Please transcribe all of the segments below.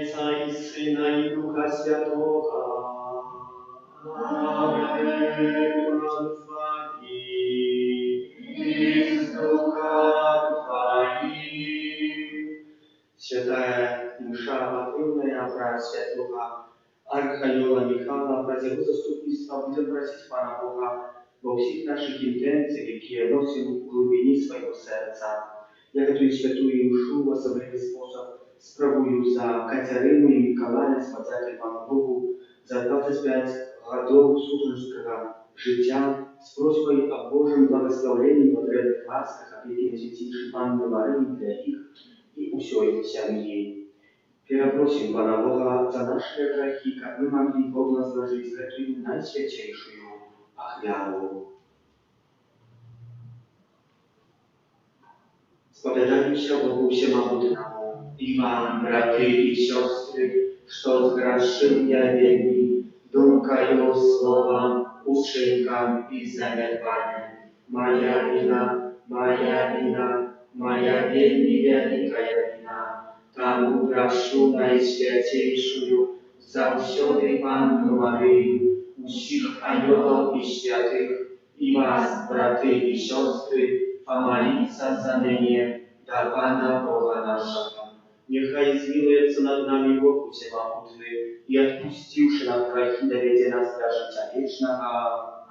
Отца и Сына и Духа Святого. Аминь. Благослови из Духа Твоим. Святая Миша Матвеевна, брат Святого Архангела Михаила, про его заступництво будем просить Пана Бога во всех наших интенциях, которые носим в глубине своего сердца. Я эту святую Мишу в особливий спосіб спробую за Катерину и Николая сподяки Пану Богу за 25 годов супружеского життя с просьбой о Божьем благословении, потребных ласках, опеки Святейшей Панны Марии для их и усей семьи. Перепросим Пана Бога за наши грехи, как мы могли возложить эту наисвятейшую охвяру. Spowiadajcie Bogu Всемогутному, и вам, браты и сестры, что сгрешил я вельми, думкою, словом, учинком и занятием. Моя вина, моя вельми великая вина. Тому прошу Наисвятейшую, завсёды Панну Марию, усих ангелов и святых, и вас, браты и сестры, помолиться за ныне до Пана Бога нашего. Нехай измилуется над нами Бог Всемогутный, и отпустивши нам грехи, доведе нас до життя вечного.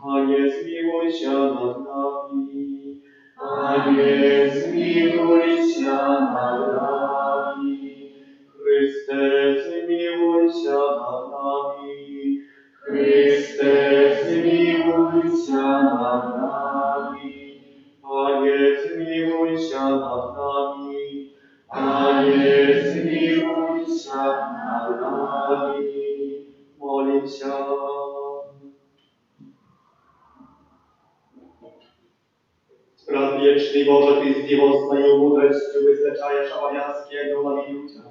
Пане, змилуйся над нами, Пане, змилуйся над нами, Христе, змилуйся над нами, Христе, змилуйся над нами, Пане, змилуйся над нами, Пане, змилуйся над нами. Молимся. Предвечный Боже, Ты с Его свою мудростью вызначаешь обовязки дома людям.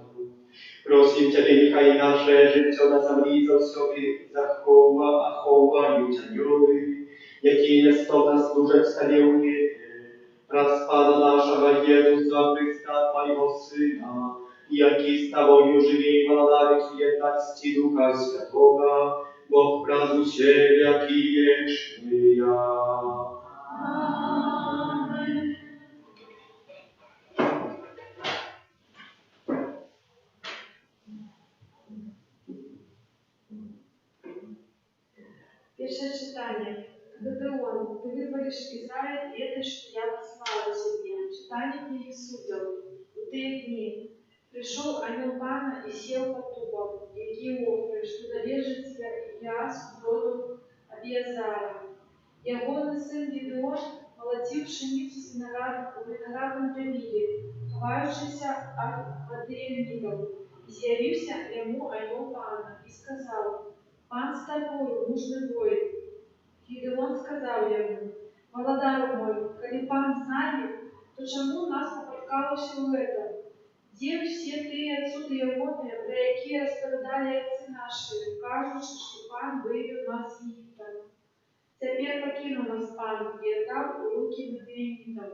Просим Тебя, нехай наше життя на землі завсёди заховають ангели, які нестоно служать Тобі у небі. Распада нашего Иисуса Христа, Твоего Сына, який с Тобою живи и владарит в едности Духа Святого, Бог правду все веки вечные. Аминь. Pierwsze czytanie. Gedeon, Ty wyzwolisz Izrael, wiedz, że ja послала Ciebie. Czytanie книги Судьев. В те дни пришел ангел Пана и сел под дубом, и Геофры, что довержется Иас в роду Абиазара. Ягоный сын Гедеон молотил пшеницу в виноградном дровиде, ховающийся от Мадеевников, и явился ему ангел Пана и сказал: «Пан с тобою, мужный воин». Гедеон сказал ему: «Володар мой, коли Пан с нами, то чему нас попадкалося в это? Где все ты отсюда Ягоные, про які розповідали отцы наши, кажучи, що Пан вивів нас з Єгипта? Тепер покинув нас Пан і віддав у руки Мадіянітам».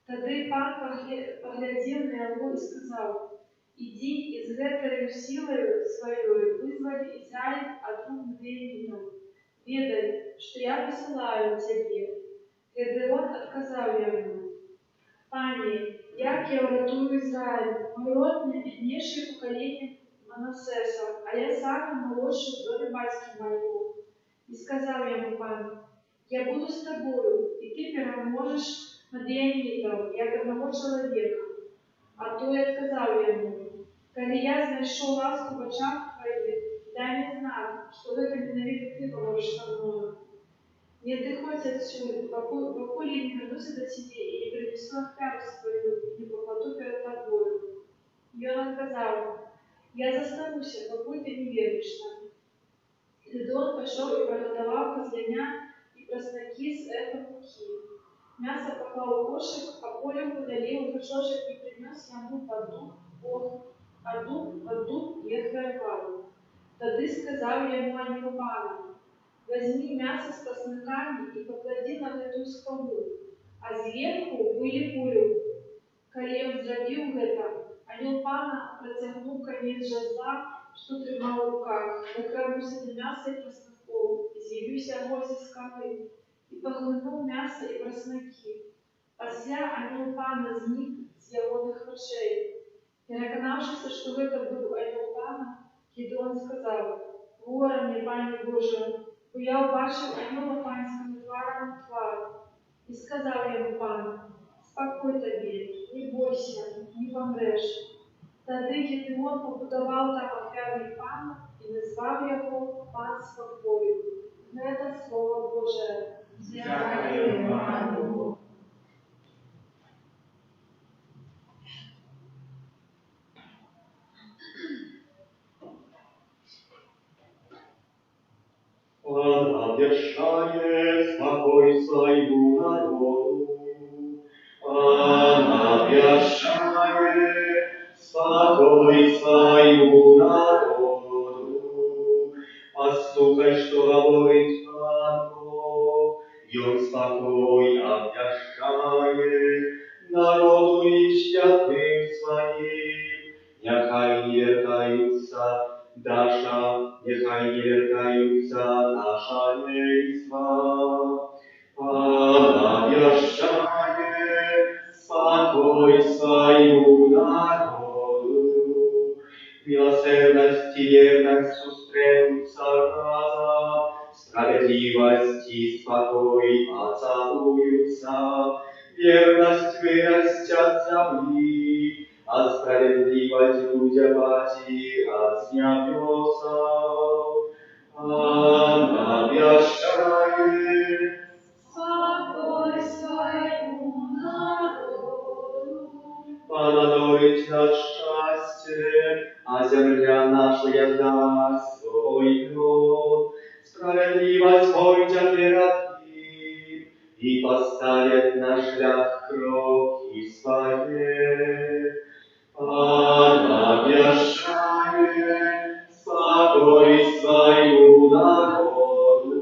Тоді Пан поглядів на його і сказав: «Іди і з гэтою силою своєю визволь Ізраїль от рук Мадіянітам. Ведай, что я посылаю тебе». Гедеон отказал ему: «Пане, як я урятую Израиль? Мой род наибеднейшее поколение Манассеса, а я самый молодший в доме батьки моего». И сказал ему Пан: «Я буду с тобою, и ты переможешь Мадианитов, як одного человека». А то и отказал ему: «Коли я знайшов ласку в очах твоих, дай мне знак, что в этом ненавидит ты поможешь со мною. Не отходь отсюда, покуда я не вернусь до тебе и не принесу охрану свою, и не покладу перед тобою». И он отказал: «Я застануся, покуда ты не веришь нам». Гедеон пошел и приготовил козленя и просноки с эхом муки. Мясо поклал в кошек, а полем удалил горшочек и принес ему под дуб и отвервал. Тогда сказал ему ангел Пана: «Возьми мясо с просниками и поклади на эту скалу, а сверху выли пулю». Коли он зробил это, Ангел Пана протягнув конець жезла, що тримав у руках, накрився на м'ясо і просмаков, і з'явився огонь зі скали, і поглинув м'ясо і просмаки. Після ангел Пана зник з ягоних очей. Переконавшися, що це був ангел Пана, Гідеон сказав: «Горе мені, Пане Боже, бо я побачив ангела Панського тваром у твар». І сказав йому Пан: «Спокій тобі, не бойся, не помреш». Тоді Гідеон побудував там офярний Пана і назвав його Пан спокою. Це слово Боже. Дякуємо Пану. Он обещает спокой своему народу. Он обещает спокой своему народу. Послухай, что говорит Пан Бог, и он спокой обещает народу и святым своим. Нехай не вертаются Даша, нехай не вертаются наша лейства. Пан обещает спокой своему народу. Милосердность и верность устремятся разом, справедливость и спокой поцелуются. Верность вырастет с земли, а справедливость будет пойти от небес. Он обещает спокой своему народу. подадорить над счастье, а земля наша даст свой плод. Справедливость пойдет перед ним и поставит на шлях кроки свои. Он обещает спокой своему народу.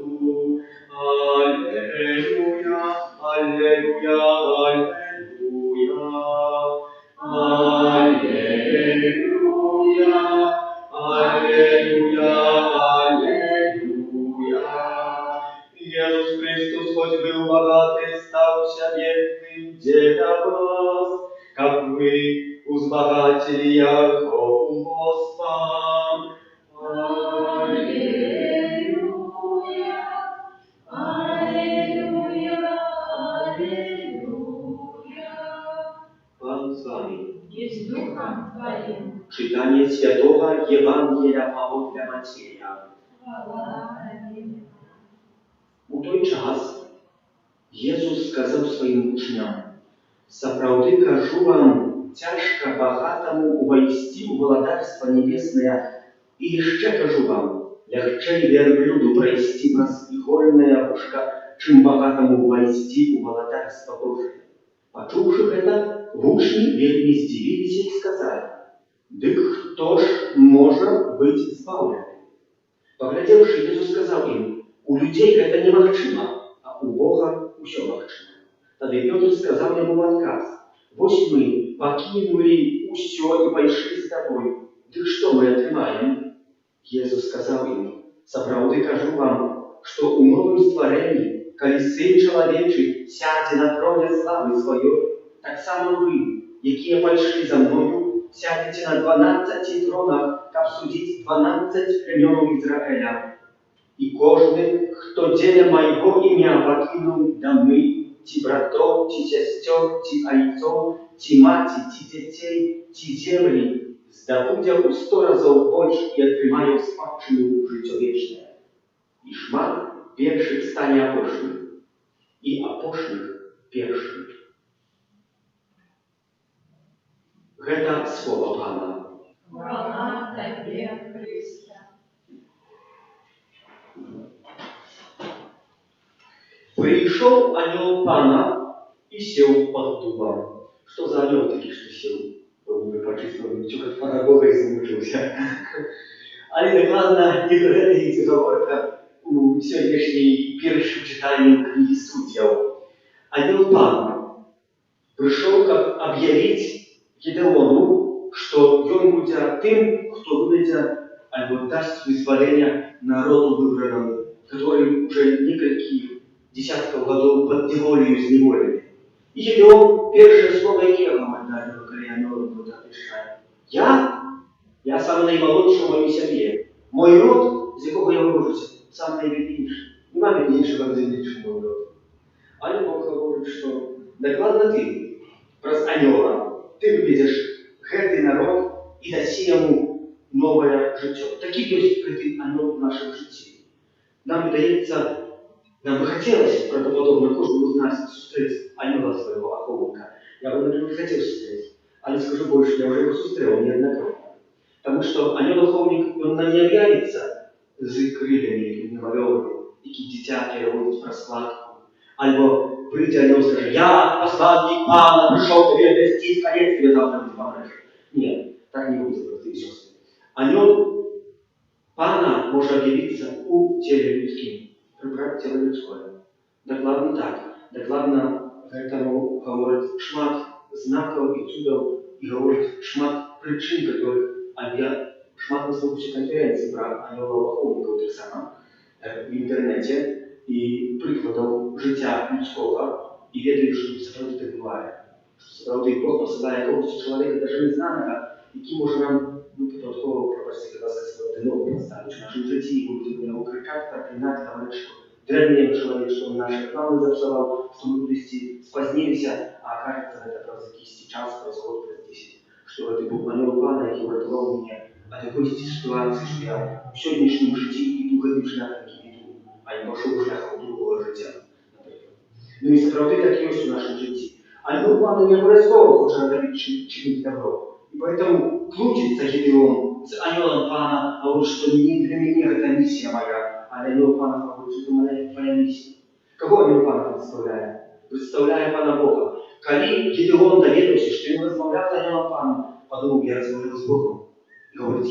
Аллилуйя, аллилуйя, аллилуйя. Аллилуйя, аллилуйя. Иисус Христос, хоть был богатый, стався бедным для вас, как вы узбогатили Его убожеством. Аллилуйя, аллилуйя, аллилуйя. Пан с вами. И с Духом Твоим. Читание Святого Евангелия по Матфея. У той час Єсус сказав своїм учням: «Сапраўды кажу вам, тяжко багатому увойти у Владарство Небесное, и еще кажу вам, легче верблюду пройти праз игольное ушко, чем богатому увойти у Владарство Божие». Почувши это, вучни вельми здивились и сказали: «Дык кто ж может быть избавлен?» Поглядевши, Иисус сказал им: «У людей это немагчыма, а у Бога усё магчыма». Тогда Петр сказал ему в отказ: «Вось мы покинули усё и пошли с тобой. Дык что мы отрымаем?» Иисус сказал им: «Сапраўды кажу вам, что у новым створении, коли Сын Человечий сядет на троне славы своей, так само вы, якие пошли за мною, сядете на 12 тронах, как судить 12 племен Израиля. И каждый, кто деля моего имя покинул домы, ти братов, ти сестер, ти отцов, ти мати, ти детей, ти земли, здобудя у 100 разов больше и отрымая в спадщину житие вечное. И шмат первших стане опошным, и опошных первшим». Это слово Пана. Хвала Тебе, Христе. Пришел ангел Пана и сел под дубом. Что за ангел такой, что сел? Вы почувствовали, ничего как Пана Бога и замучился. Але докладно не пригадайте говорка у сегодняшней первом читании книги Судьев. Ангел Пана пришел, как объявить Гидеону, что ён будзе тым, хто выведзе альбо даст вызволение народу выбранному, который уже несколько десятков годов под неволею зневолены. И Гедеон первое слово Егема отдали, когда народ будет отвечать. Я самый наимолодший в моей семье. Мой род, з якого я вивожуся, сам найбідніший. Нема біднішого, як бідніший мой род. Але Бог говорить, що докладно ти, праз анёла, ты выведешь гэты народ и даси ему новое жыццё. Такі ёсць гэты анёл в нашем жыцці. Нам выдаецца, нам бы хотелось правдоподобно кожному з нас сустрэць анёла свайго ахоўніка. Я бы, например, хотел сустрэць, але скажу больше, я уже его сустрэў неоднократно. Потому что анёл-ахоўнік, он нам не объявится з крыльями немалёвыми, які дитя переводит в раскладку. Альбо прийде анёл и скажет: «Я, посланник Пана, пришел тебе вести, конец тебе завтра не помрешь». Нет, так не будет, братья и сестры. Анёл Пана может объявиться у теле людским, прибрать тело людское. Докладно так. Докладно этому говорит шмат знаков и чудов, и говорит шмат причин, которых шмат наслухався конференций про анёлов-ахоўнікаў так само в интернете и прикладов життя людского, и ведаю, что справді так буває. Що справді Бог посилає якогось чоловіка, навіть незнаного, який може нам випадково, пробачте, будь ласка, сказати, представити в нашому житті, і буде його кричати, проклинати, говорити, що древній чоловік, що він наші плани запсував, що ми кудись спознилися, а окажется, это просто якийсь час происходит через 10. Що це був анёл Пана, який врятував мене от якоїсь ситуації, що я в сьогоднішньому житті йду гэтым шляхом, який йду, а не пішов шляхом другого життя, наприклад. Ну і справді так є у нашому житті. Анёл Пана не обов'язково хоче робити чинить добро. И поэтому крутится Гедеон с анёлом Пана, говорит, что не для меня это миссия моя, а анёл Пана говорит, что это моя миссия. Кого анёл Пана представляет? Представляя Пана Бога. Коли Гедеон доведался, что ему размовлял с анёлом Пана, подумал, я разговаривал с Богом. И говорит,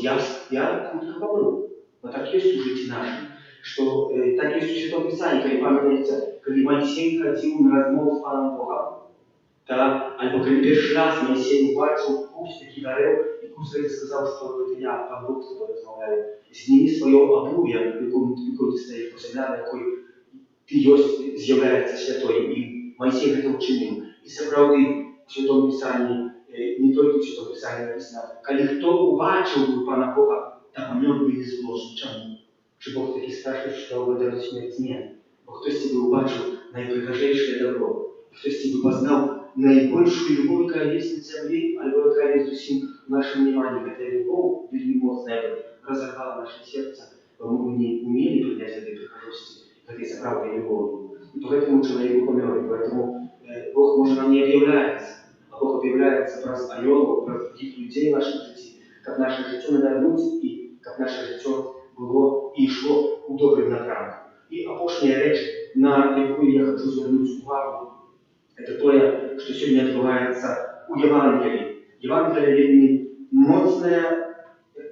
я крутко помру. Но так есть у житті нашим, что так есть у Святом Писании, когда памятается, когда Моисей ходил на размову с Паном Богом. Да, альбо коли перший раз Моисей убачив куст, який дарив, і куст сказав, що це я, Пан Бог з тобою розмовляю. Зніми своє обув'я, в якому ти стоїш, по земля, на якої ти єсть, з'являється святою. І Моисей це вчинив. І справді в Святому Писанні, не тільки в Святому Писанні написано, коли хто убачив Пана Бога, та по ньому не зложить. Чому? Чи Бог такий страшний, що видав смерть? Ні. Бо хтось тебе убачив найпригожейше добро. Хтось тебе познав наибольшую любовь, какая есть на земле, альбо какая есть усім в нашем внимании. Эта любовь, вельми моцная, разорвала наше сердце, мы не умели принять этой прихожести, этой заправной любовью. И поэтому человек помер, и поэтому Бог, может, нам не объявляется, а Бог объявляется про анёлов, про других людей в нашем житті, как наше життя навернуть, и как наше життя было и шло у добрым напрямку. И опошняя речь, на яку я хочу звернуть увагу, это то, что сегодня отбывается у Евангелия. Евангелие вельми моцное,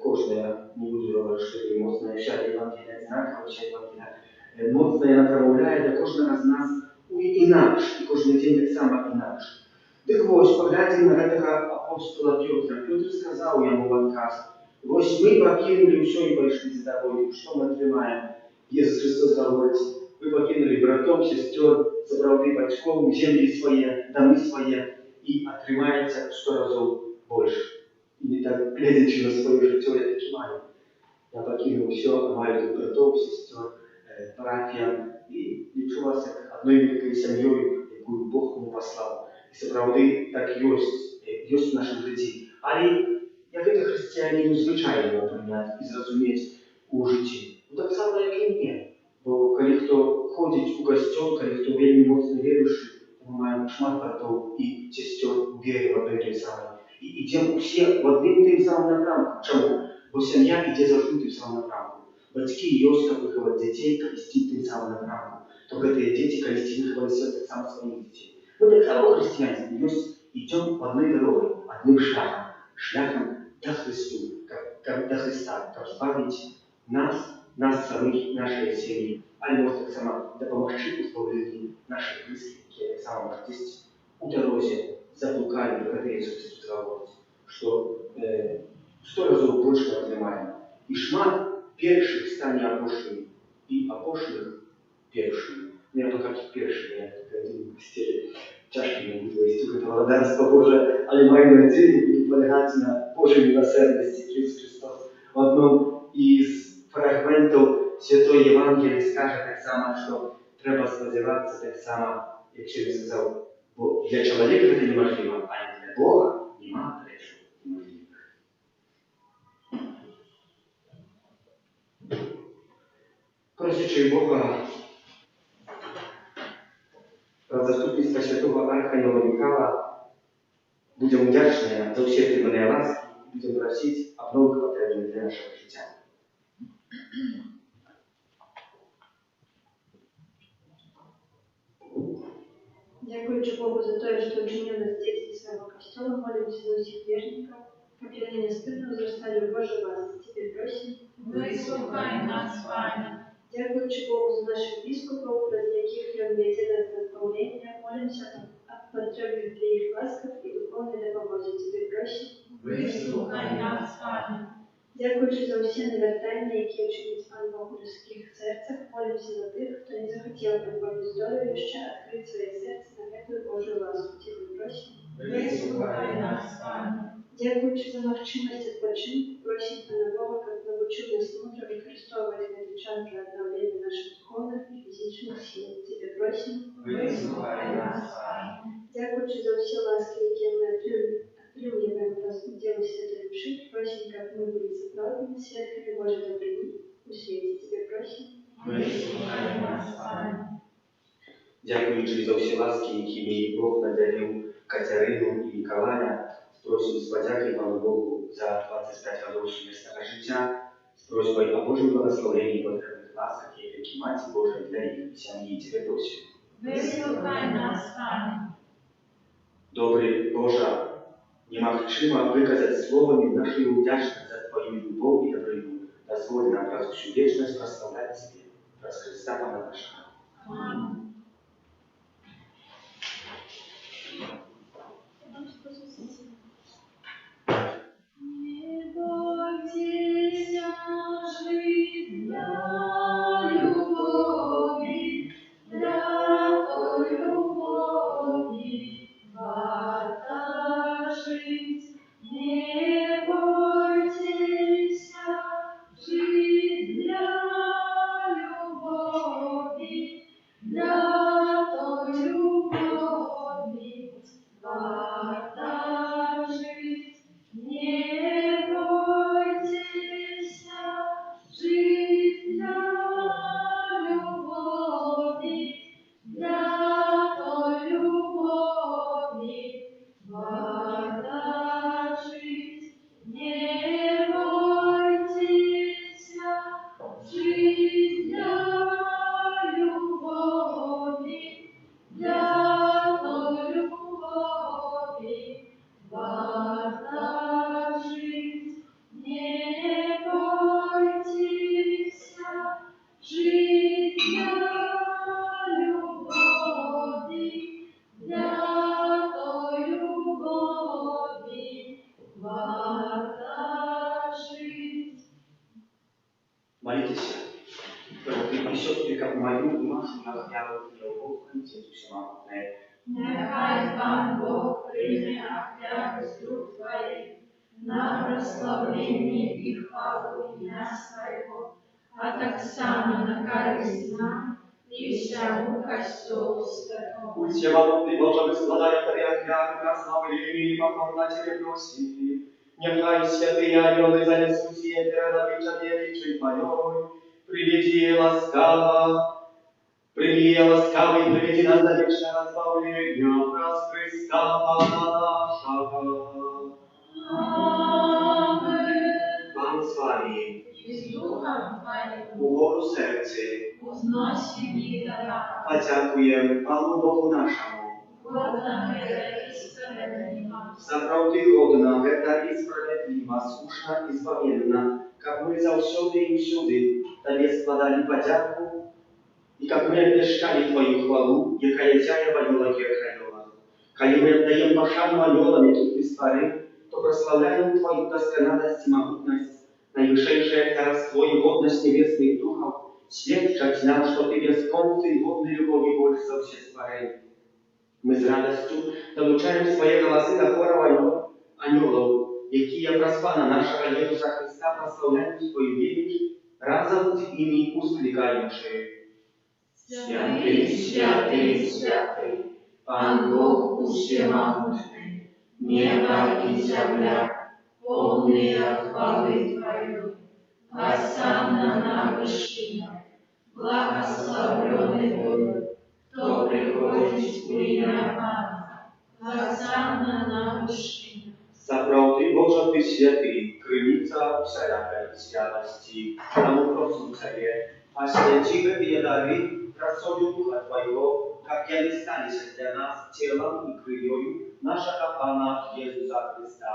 кожное, не буду говорить, что это моцное, вся Евангелие одинаково, вся Евангелие моцное направляет до кожного з нас інакш, і кожен день так само інакш. Так ось, поглядим на этого апостола Петра. Петр сказал ему в отказ: «Вось мы покинули все и пошли за тобой, что мы отримаем?» Иисус Христос говорит: «Вы покинули братов, сестер, сапраўды бацькоў, землі свае, дамы свае, і атрымаецца 100 разоў больш». І так, глядячи на свое жыццё, я такі маю. Я покинул все, а маю тут братов, сестер, парафіян, і лічу вас як одной великой сям'ёй, якую Бог мне послал. І сапраўды так ёсць в нашым жыцці. Але як гэта хрысціянину звычайна прыняць і зразумець у жыцці. Ну так само, як і мне. Бо калі хто ходзіць у касцёл, калі хто вельмі моцна веруючы, мы маем шмат братоў і сестер у вере в одной той самой. І ідзем усе в одним тим самым напрамку. Чаму? Бо сям'я ідзе завжди тим самым напрамку. Бацькі ёсць, каб выхаваць дзяцей, калісці тым самым напрамку. То гэтыя дзеці калісці выхаваліся так само сваіх дзяцей. Мы так само христианстве идем одной дорогой, одним шляхом, шляхом до Христа, как избавить нас самих, нашей семьи, а не может так само допомогти избавлению наших близких, которые так само здесь у дороге заблукали, когда Иисус Христос говорит, что 100 разоў больш атрымаем. І шмат першых стане апошнімі, і апошніх першымі. Я то как перший, я только один в стиле тяжкий не буду вести это благодарство Божие, але мою надею буду полягать на Божьей милосердности Иисус Христос. В одном из фрагментов Святой Евангелии скаже так само, что треба сподіватися так само, як через сказав, бо для чоловіка це неможливо, а для Бога нема речі неможливих. Просячи Бога про заступництва святого Архангела Михайла, будемо вдячні за всі отримані ласки, будемо просити обновки потрібні для нашого життя. Дякуючи Богу за те, что учинил нас детьми своего Костола, молимся за всех верников, как они нестыдно возрастали в Божьей власти. Теперь просим, Вислухай нас, Пане. дякуючи Богу за наших епископов, ради яких Він веде нас наставления, молимся о потребе для их ласков и духовной допомоги. Теперь просим, Вислухай нас, Пане. дякуючи за всі навертання, які вчинить Пан Бог у людських серцях, молимся за тих, хто не захотів Божу історію ще відкрити своє серце на эту Божу ласку. Теперь просим, Вислухай нас, Пане. дякуючи за навчимость відпочинку, просим Пана Бога, как научил нас мудро використовывать этот час для обновления наших духовных и физических сил. Теперь просим, Вислухай нас, Пане. дякуючи за всі ласки, які ми отримуємо в Ділі Святої Душі, просим, как мы были заправлены святками Божьей добрыни у свете. Теперь просим, Вислухай нас, Пане. Дякуючи за всі ласки, якими Бог надарив Катерину і Миколая, просим з подяки Пану Богу за 25 років сумісного життя, з просьбою о Божьем благословении и потребных ласках, як Мати Божої для їх сім'ї. Тебе просим. Вислухай нас, Пане. Добрий Боже, немагчыма выказаць словамі нашу удзячнасць за Твою любоў і дабрыню. Дазволь нам праз усю вечнасць праслаўляць Тебе, праз Христа Пана нашага. Амінь. Не бойтеся жить для любови, для той любови варто жить. Не бойтеся жить для любови, для той любови варто жить. Не бойтеся жить для любови, для той любови варто жить. Не бойтеся жить для любови, для той любови варто жить. Не бойтеся жить для любови, для той любови варто жить. Молитесь, братья и сестры, как мою и нашу нахвялу и Бог, Отец Всемогутний. Нехай Пан Бог прийме ахвяру з рук Твоїх на прославлення і хвалу ім'я Своєго, а так само на користь нам і всьому Костюлу Святому. Всемогутний Боже, ми складаємо Тобі ахвяру, прославлення і покорна Тебе просим. Нехай святые ангелы занесут сие передовича величий Твоей, приведи ласкаво, прими ласкавый, приведи нас до вечного избавления, праз Христа Пана нашего. Амин. Пан с вами, І з Духом Твоїм угору серці, узносені дара, подякуємо Пану Богу нашому. годна мира і справедлива. Заправды годна, верна и справедлива, слушна и збавленна, как мы завсёды и всюды Тебе складали подяку, и как мы обвещали Твою хвалу, якая зяя в анёлах и охранёла. Коли мы отдаем пошану анёлам, яких Ты створил, to прославляем Твою досконalność i могутność, najwyższejsze teraz Twoją godność niebiesnych duchów, świadczać nam, że Ty bezkонцей wodnej любові больше за все створения. Мы с радостью долучаем своего Сына хорова анёлов, якія праз Пана нашего Иисуса Христа прославляют Твою велич, разом с ими ускликаючи. Святый, святый, святый, Пан Бог всемогущий, небо и земля, полные хвалы Твоей. Осанна на вершинах, благословенный Бог, кто приходит в имя Пана. Осанна на вершинах. Zapravdy Boże Ty święty, krynica wszelakiej światłości, nam proszę Ciebie, a święciwe Ty dary krasою Ducha Twojego, jak kiedy stanie się dla nas ciałem i krwią naszego Pana Jezusa Chrysta.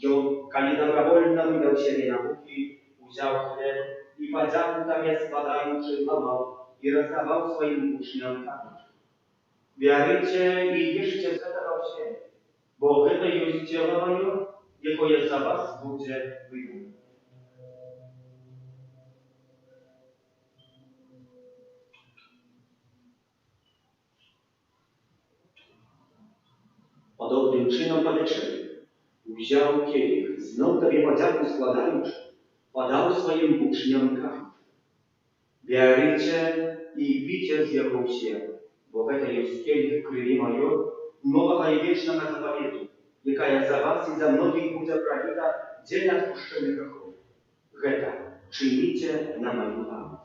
I On, kiedy dobrowolnie wydał siebie na muki, wziął chleb i podziału tam je składający łamał i rozdawał swoim uczniom. Wierzycie i wierzcie, że to się, bo to jest ciało moje, jakie za was będzie wydane. Podobnym czynom po wieczerzy wziął kielich, znów Tobie podziału składając, podał swoim uczniom kawę. Wierzycie i widzicie z jaką się, bo to jest kielich krwi mojej, nowego i wiecznego zapowiedzu, jaka za was i za mnogich będzie prolita dzień odpuszczenia grzechów. Geta, czynicie na moją pamięć.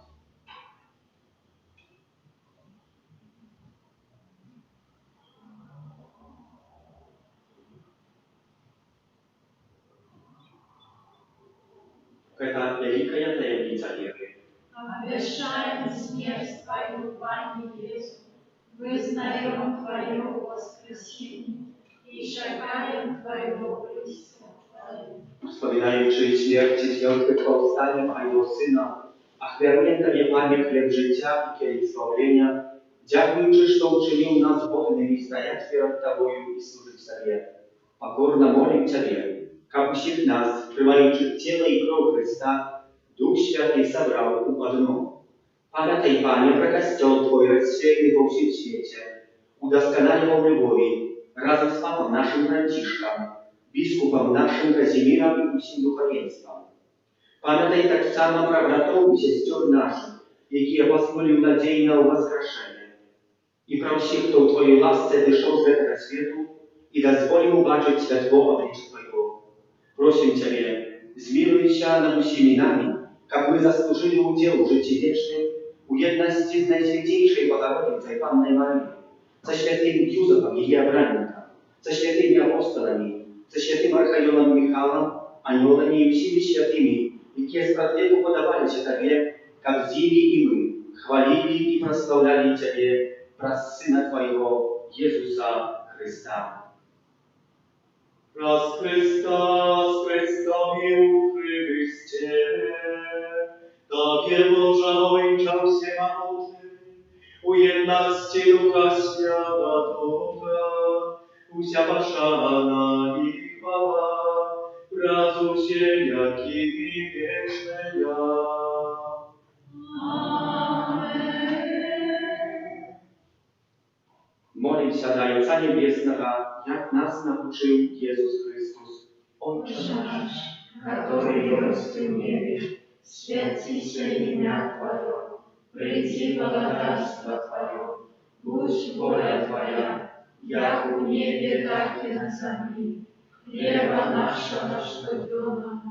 Geta, wielka tajemnica wiery. Обещаем смерть Твою, Пане Иисус, вызнаем Твое воскресение и шагаем Твоего преступления. Wspominając śmierci związek powstaniem a Jego Syna, a chwalnię Tobie, Panie, chleb życia i kielich zbawienia, dziękuję, że to uczynił nas wolnymi staniać przed Tobою i służyć Tobie. Pokorno molę Ciebie, aby всех nas, przymających ciało i krew Chrysta, Duch Święty zabrał u одно. Pamiętaj, Panie, про Kościół Twój rozsiejny po всем świecie, udoskonalił любови, razem z Papą naszym Franciszkiem, biskupem naszym Kazimierem i усім духовенством. Pamiętaj tak samo про bratów i sióstr naszych, jakie pozwolił nadziei na воскрешение. I про всех, кто в Твоей ласce wyszedł z tego światu i dozwolił zobaczyć światło oblicza Twojego. Proszę Ciebie, zmiłuj się nad всеми nami, jak my zasłużyli udział w życiu wiecznym u jedności z Najświętejszej Bogorodicy Panny Marii, ze świętym Józefem i Abramem, ze świętymi apostolami, ze świętym archaniołem Michałem, aniołami i всеми świętymi, jakie z prawdziwego podawali się Tobie, jak zili i my, chwalili i prosławiali Ciebie wraz Syna Twojego, Jezusa Chrysta. Raz Chrystus, Chrystowi Chryście, takie Boża ojczał się małty, u jedności Ducha Świętego, usia Waszana i chwała, razu się jakimi wieczne ja. Молим się dla Ojca Niebieskiego, jak nas nauczył Jezus Chrystus. Ojcze nasz, который есть в небе, святится имя Твое, приди благодарство Твое, будь воля Твоя, як у небе, так и на земле. Хлеба нашего штодневного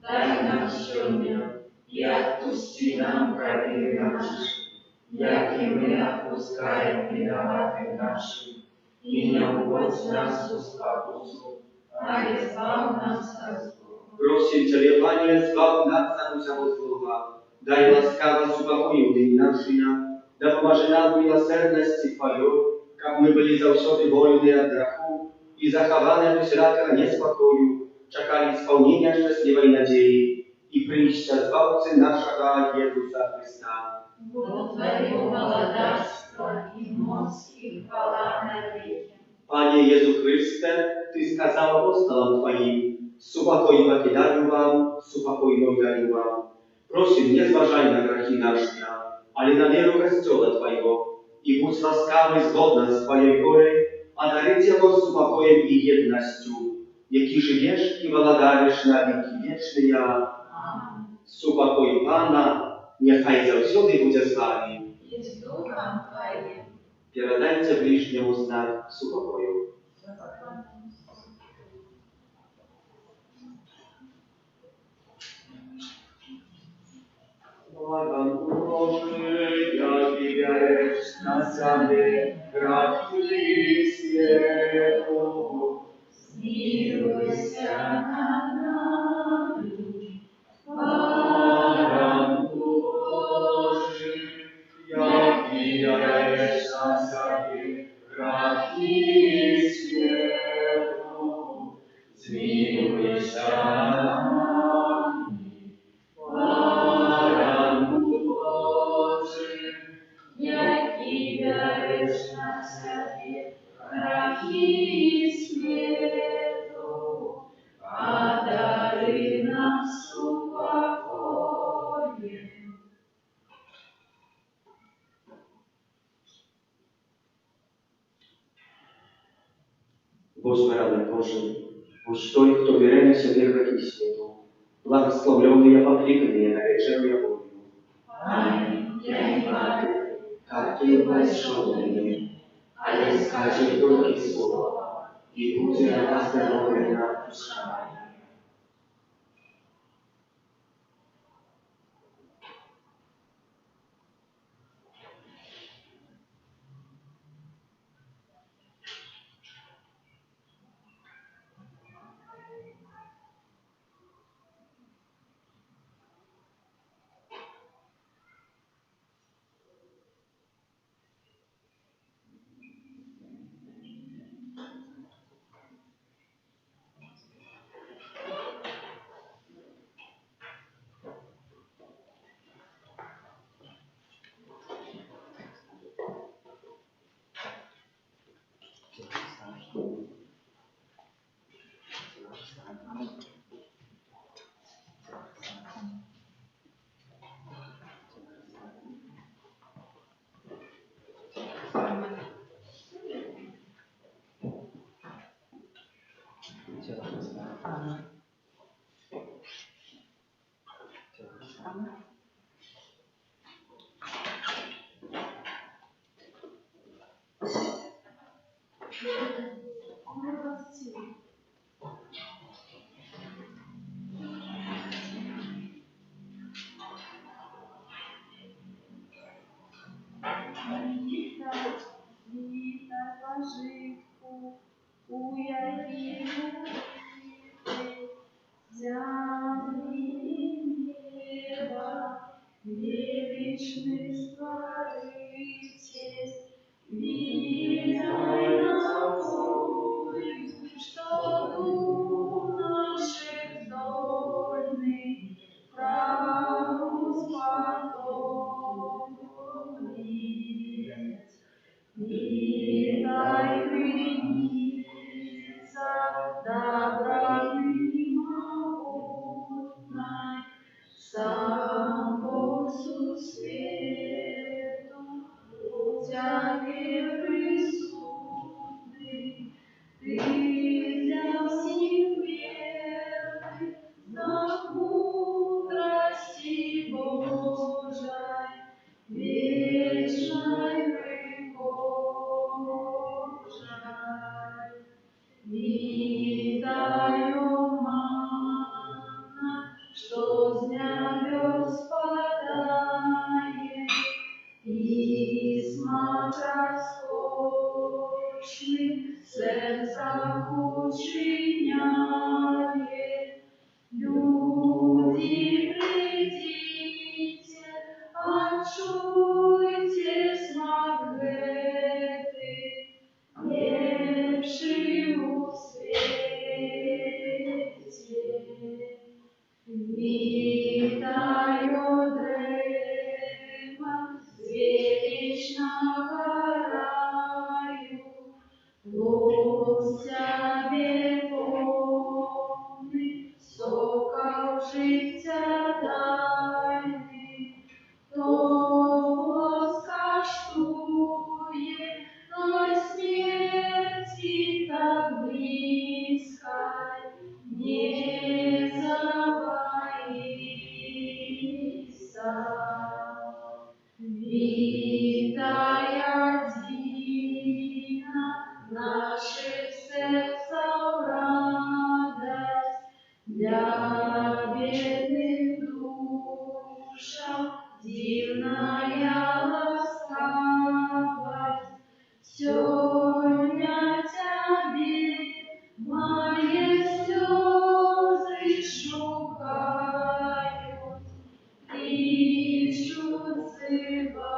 дай нам сегодня, и отпусти нам провины наши, як и мы отпускаем виноватым нашим, и не уводь нас в искушение, а избавь нас от зла. Proszę Ciebie, Panie, zbaw nas za musiało słowa. Daj łaskawa spokoju dni naszyja, da pomaży nam miłosierności Twoją, jak my byli zawsze wolni od grzechu i zachowane w środkach niespokoju, czekali spełnienia szczęśliwej nadziei i przyjścia Zbawcy naszego Jezusa Chrysta. Бог Твоего благодарства и моц и хвала навеки. Panie Jezu Chryste, Ty skazał apostołom Twoim, supokoj покидаю вам, supokoj мой дарю вам. Просим, не зважай на грехи наши, ale na веру Kościoła Twojego i bądź łaskawy zgodna z Twojej woły, a daryć Jego spokojem i jednością, jaki żyjesz i władajesz na wieki wieczny. Supokoj Pana, niechaj zawsze będzie z Wami. Jest duchem Twoim. Передайте ближнему знак супокою. Błagam Boży, jak wiaresz na same grzechy światu. Zmiłuj się nad nami. Błagam Boży, jak wiaresz na same grzechy światu. Zmiłuj się nad nami. Jaki wiarujesz na sobie grachy światu, a dary nam spokojem. Господи Боже, будь той, хто віряє собі грехи світу, благословлений я покликаний на вечеру я Богу. Аминь. Я не знаю, Как Ты вошел в меня, але скажи только слово, и будет оздоровлена душа моя. Witaj Bożyczku, ujawił Ziemi nieba, wieczny Stworzyciel, witaj na Twój, что дух наших дольный, праву спокойниц. Witaj Krynica, доброты могутной, сам Бог су свету, у Тебе присутный, Ты для всех верный, знак мудрости Божией, вечной пригожей. Витаю, манна, что с небес падает, письма роскошны, сердца учиняет. Люди, придите, очуйте смак гэты, лепший у свете. Витаю, древа, с вечного раю, життя дайний, то скаштує, но смерти так близко, не забоится. Витая дина наших сердцев радость, для бедных душам дивная ласкавость. Сегодня тебе мои слезы шукают, ищут, взывают.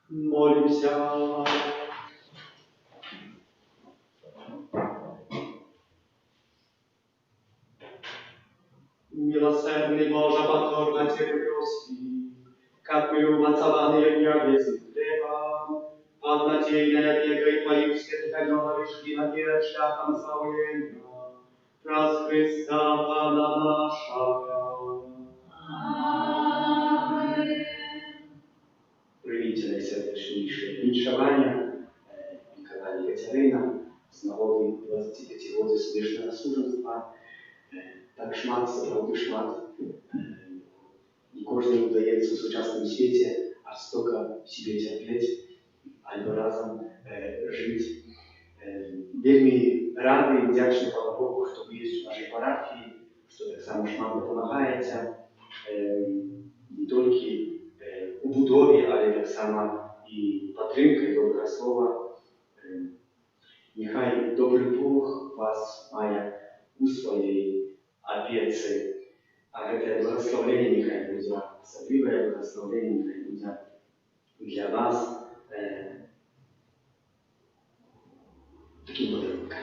Молимся. Милосердный Боже, покорно Тебе просим, как мы умацованные в небесе хлебом, поднатейной опекой Твоим святых анёлов шли наперед шляхом славления, раз Христа Пана нашего. Amen. Прийміть найсердечніше віншування Ніколая Катерина з нагоди 25 років святого служенства. Tak szmat, naprawdę szmat. Nie każdemu udaje w współczesnym świecie, aż stoka w sobie cierpieć, albo razem żyć. Wielmi rady i wdzięczny Panu Bogu, że Wy jest w naszej parafii, że tak samo szmat pomagacie. Nie tylko u budowie, ale tak samo i patrynka i dobre słowa. Niechaj dobry Bóg Was maja u swojej опецы, а это благословение нехай будет, особливое благословение нехай будет для вас таким подарунком.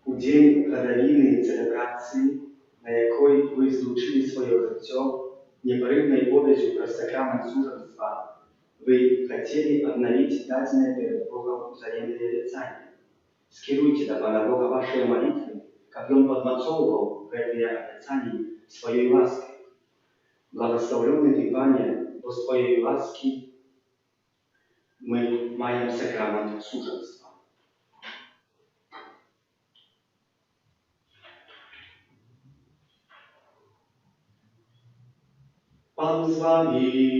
У день годовины целебрации, на якой вы злучили свое життя непрерывной повестью про сакрамент служенства, вы хотели обновить даденное перед Богом взаимные обетования. Skierujcie do Pana Boga wasze modlitwy, aby On podmacował w этой обетовании swojej łaski. Błogosławiony Ty, Panie, bo z Twojej łaski my mamy sakrament służebstwa. Pan z Wami.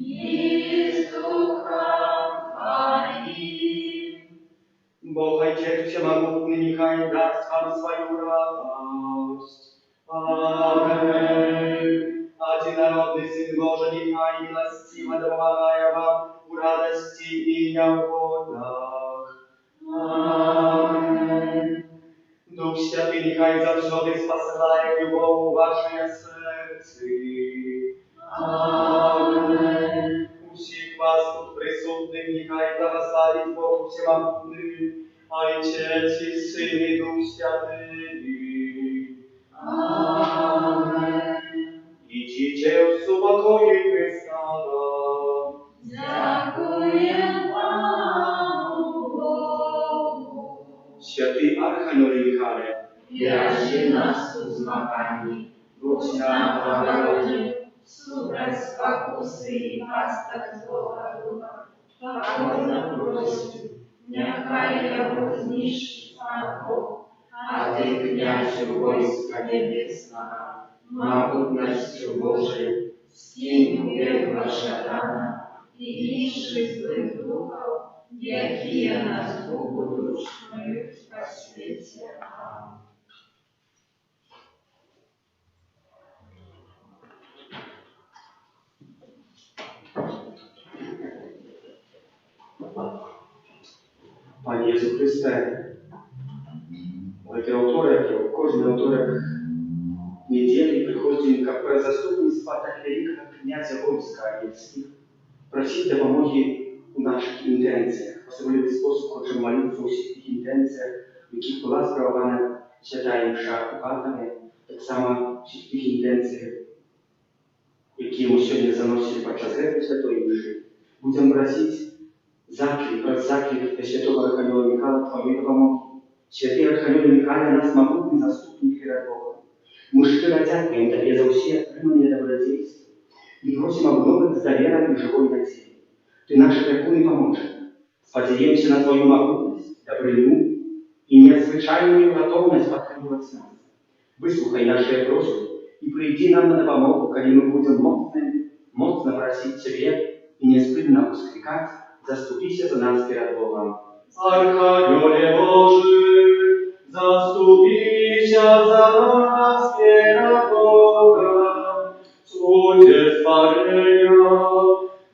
I z duchem Twoim. Бог Отец Всемогутный, нехай даст вам свою радость. Аминь. Одинородный Сын Божий, нехай милостиво помогая вам в радости и неугодах. Аминь. Дух Святый, нехай завсёды спасает любовь в ваше сердце. Аминь. Всех вас тут присутных, нехай благословит Бог Всемогутный, Отец и Сын и Дух Святый. Amen. Idźcie w spokoju Chrystowa. Dziękuję Panu Bogu. Święty Archanioł Michale, Wierzy nas u zmagani, Bóg nam pogodzi, słuchaj spokój i pastach złota ducha, покорно просим, нехай его знищит Пан Бог, а Ты, князю войска небесного, могутностью Божией, скинь бегла шатана и ищи злых духов, якие нас Богу душную по свете. Аминь. Panie Jezu Chryste, w кожний второк недели приходим как про заступництво так великого князя войска Ельских, просить допомоги у наших інтенціях. Особливий спосіб хочемо молитися у всіх тих інтенціях, в яких була спровадана свята мша у Катові, так само у всіх тих інтенціях, які ми сьогодні заносили під час Греки Святої Миші, будемо просити заклик Святого Архангела Михайла Твоєї допомоги. Святий Архангел Михайле, нас могутний заступник перед Богом. Мы щиро дякуємо Тобі за всі отримання добродійства і просимо обновити з довірою і живої надії. Ти наш опікун і поможник. Сподіваємося на Твою могутність, доброту і незвичайну готовність підтримувати нас. Вислухай наші просьби і прийди нам на допомогу, коли ми будемо моцно просити Тебе і неспинно воскликати: «Заступися за нас перед Богом». Архангеле Божий, заступися за нас перед Богом, Суде спасения,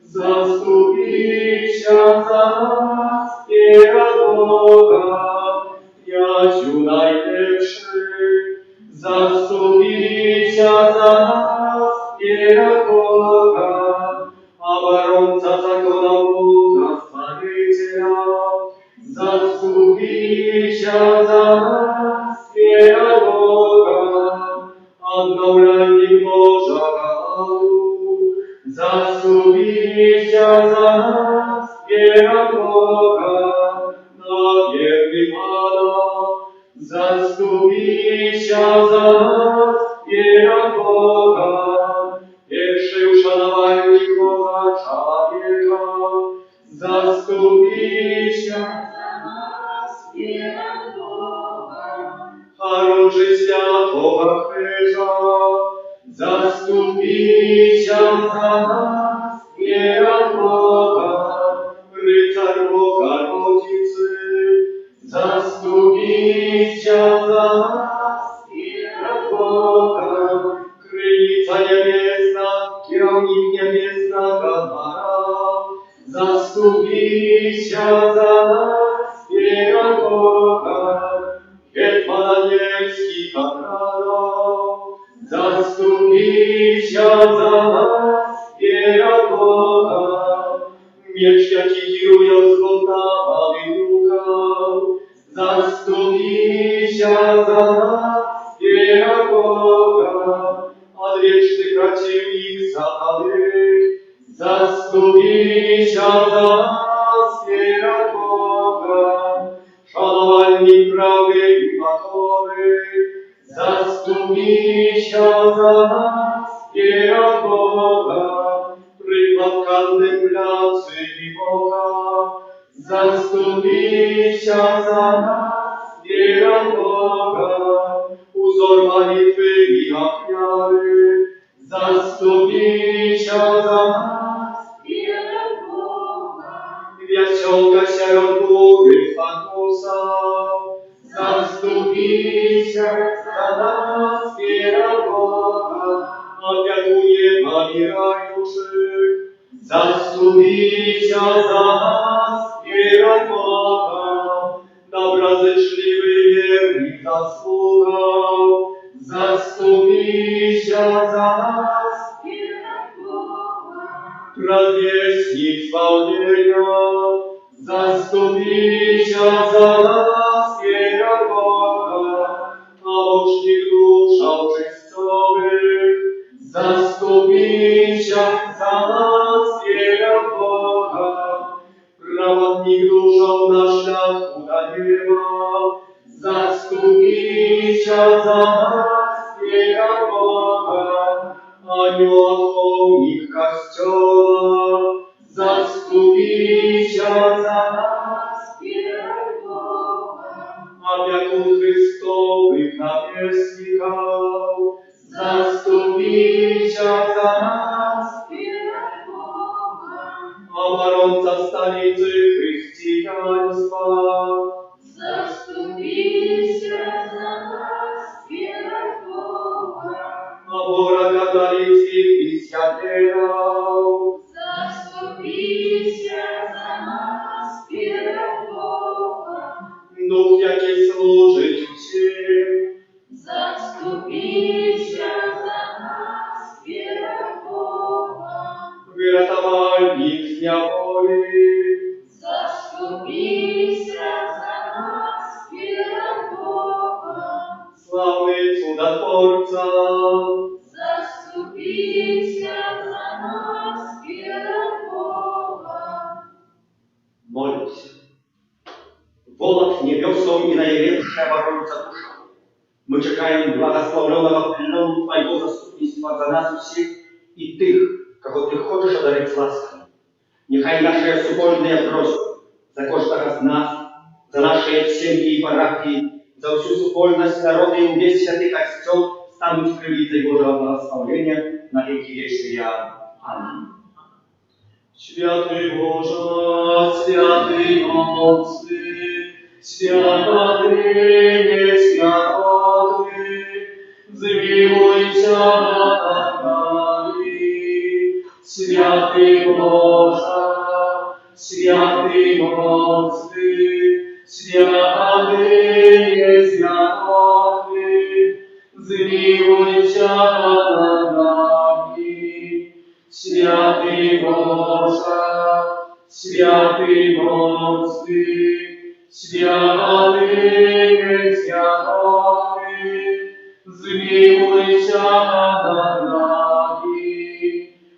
заступися за нас перед Богом, Ячу найлепший, заступися за нас перед Богом, оборонца законов Бога Спасителя, заступися за нас перед Богом, обновленник Божого, заступися за нас перед Богом, наверный Пана, заступися за нас перед Богом, перший ушанувальник Бога человека, заступися за нас перед Богом, оружие святого крижа, заступися за нас перед Богом, рыцарь Богородицы, заступися за нас перед Богом, крыльца небесна, кировник небесного двора, заступися за нас перед Богом, гетман ангельских отрядов, заступися за нас перед Богом, меч якируя золотавый духом, заступися за нас перед Богом, одвечный противник сатаны, заступися за нас перед Богом, шанувальник правды и покоры, заступися за нас перед Богом, приклад контемпляции Бога, заступися за нас перед Богом, узор молитвы и офяры, заступися за нас перед Богом, веселка серед буры спокусов, заступися за нас перед Богом, опекуне помирающих, заступися за нас перед Богом, доброзычливый верный заслугов, заступися за нас перед Богом, развестник исполнения, заступися за нас перед Богом, помощник душам чистовых, заступися за нас перед Богом, проводник душам на шляху до неба, заступися за нас перед Богом, ангел-охотник костела, заступися за нас перед Богом, опекун Христовых наместников, заступися за нас перед Богом, оборонца столицы христианства, заступися за нас перед Богом, обора католицких миссионеров, заступися за нас перед Богом, дух, який служить усім, заступися за нас перед Богом, врятувальник з неволі, заступися за нас перед Богом, славний чудотворця, заступися за нас вера Бога. Молимся. Волок небесом и наявевшая Богородица душа. Мы чекаем благословленного пленом Твоего заступництва за нас всех и тых, кого Ты хочешь одарить лаской. Нехай наша супольная просьба за каждого из нас, за наши семьи и парафии, за всю супольность народа и весь святый костел станут привитей Божьего благословения на веки вечные. Аминь. Святый Боже, святый моцный, святый, святый, змилуйся над нами. Святый Боже, святый моцный, святый, святый, змилуйся над нами. Святый Боже, святый моцный, святый, святый, змилуйся над нами.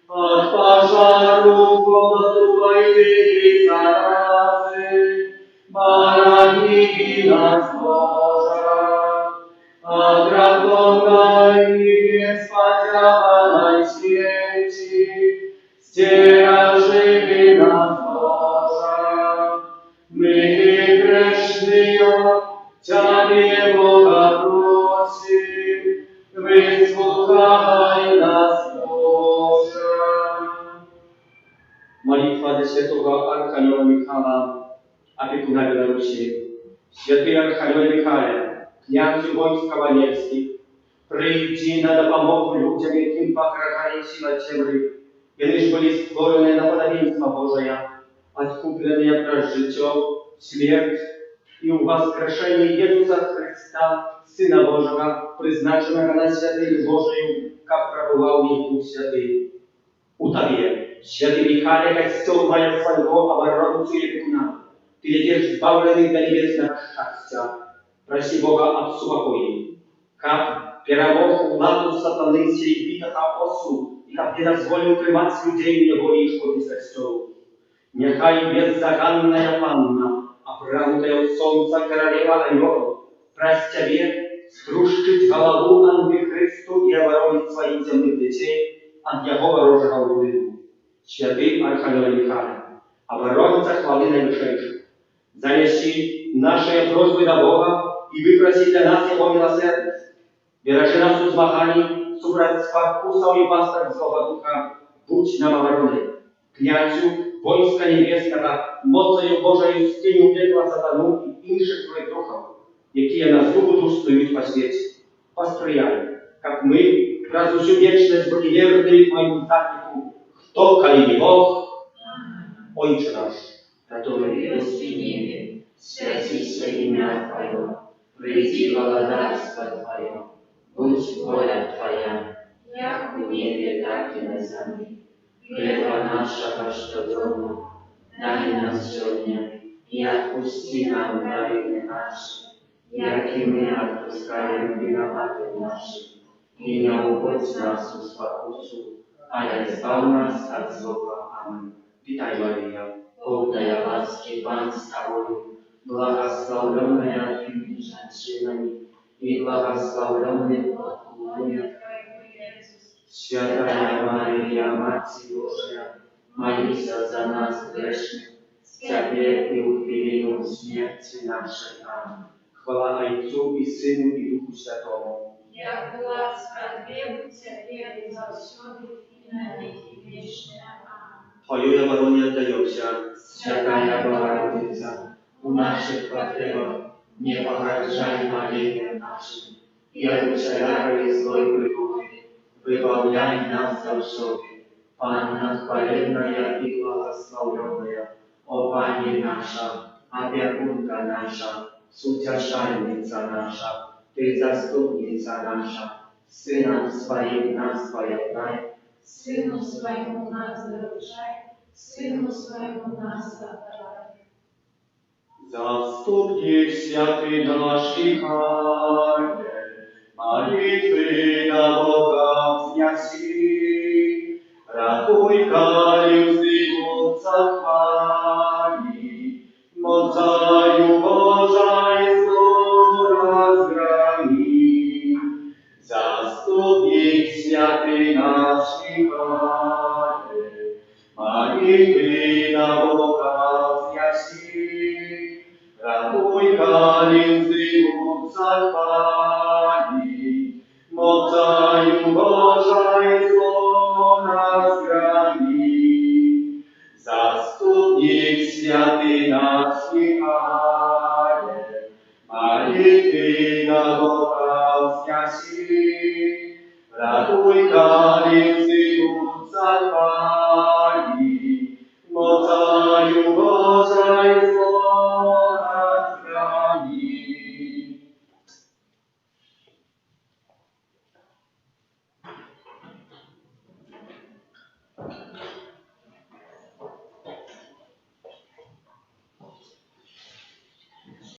От пожару, голоду, войны и заразы, борони нас, Боже. От греховной и бесподеланной смерти стережи нас, Боже. Мы грешные Тебе, Бога, просим, выслухай нас, Боже. Молитва для святого Архангела Михаила, опекуна Беларуси. Святый Архангел Михаил, князю войск кавалерских, прийди на допомогу людям, яким покарає сила темры, и лишь были створенные на подобенство Божие, откупленные пред житьем, смерть и воскрешение Иисуса Христа, Сына Божьего, призначенного на святых Божию, как пробывал в Дух Святый. У Тебе, святый Михаил, костел моя своего оборонцу и опекуна, Ты идешь избавленный до небесного счастья. Проси Бога об супокоении, как перемог владу сатаны сей битого осу, и как не дозволил тримать людей в неволе и шкоде с костелу. Нехай беззаганная панна, обрамутая от солнца королева Айова, прасть Тебе струшить голову Антихристу и оборонить своих земных детей от его ворожего впливу. Святый Архангел Михаил, оборонца хвалы наивысшейших, занеси наши просьбы до Бога и выпроси для нас Его милосердность. Бережи нас у змаганий, супроть спокусов и пасток злого духа, будь нам обороной. Князю войска небесного, мocою Божою стінь пекла сатану і інших злих духов, які нас духу снують по світі. Посприяй, как мы, раз всю вечность были верны Твоему заступнику, кто, коли не Бог, Отче наш, который Есть в небе, святися имя Твое, приди благодарство Твое, будь воля Твоя, як в небе, так и на земле. Хлеба нашего щоденного дай нам сегодня, и отпусти нам вины наши, як и мы отпускаем виноватым нашим, и не уводь нас в спокусу, а избавь нас от злого. Аминь. Витай, Мария, Полная ласки Пан с Тобою, благословленная Ты между женщинами, и благословленный плод лона Твоего, Иисус. Святая Мария, Матерь Божия, Молись за нас грешных, теперь и в период смерти нашей. Аминь. хвала Отцу и Сыну и Духу Святому. Як була справедливо, теперь и завсёды, и на веки вечные. Аминь. Твою оборону отдаемся. Святая Богородица, у наших потребах не погружай молением нашим, и от всякой злой пригоды выбавляй нас завсёды. Панна хваленная и благословленная, о Пани наша, опекунка наша, утешальница наша, Ты заступница наша, Сыном Своим нас появляй, Сыну Своему нас дорожай, Сыну Своему нас отдавай. Заступник святый наш Михаил, молитвы на Бога взняси, Ratuj Kaliu zdejmówca chwali, mocaju Boża jest rozgrani. Zastupnik święty nasz Michale, Marii na okazja si. Ratuj Kaliu zdejmówca chwali,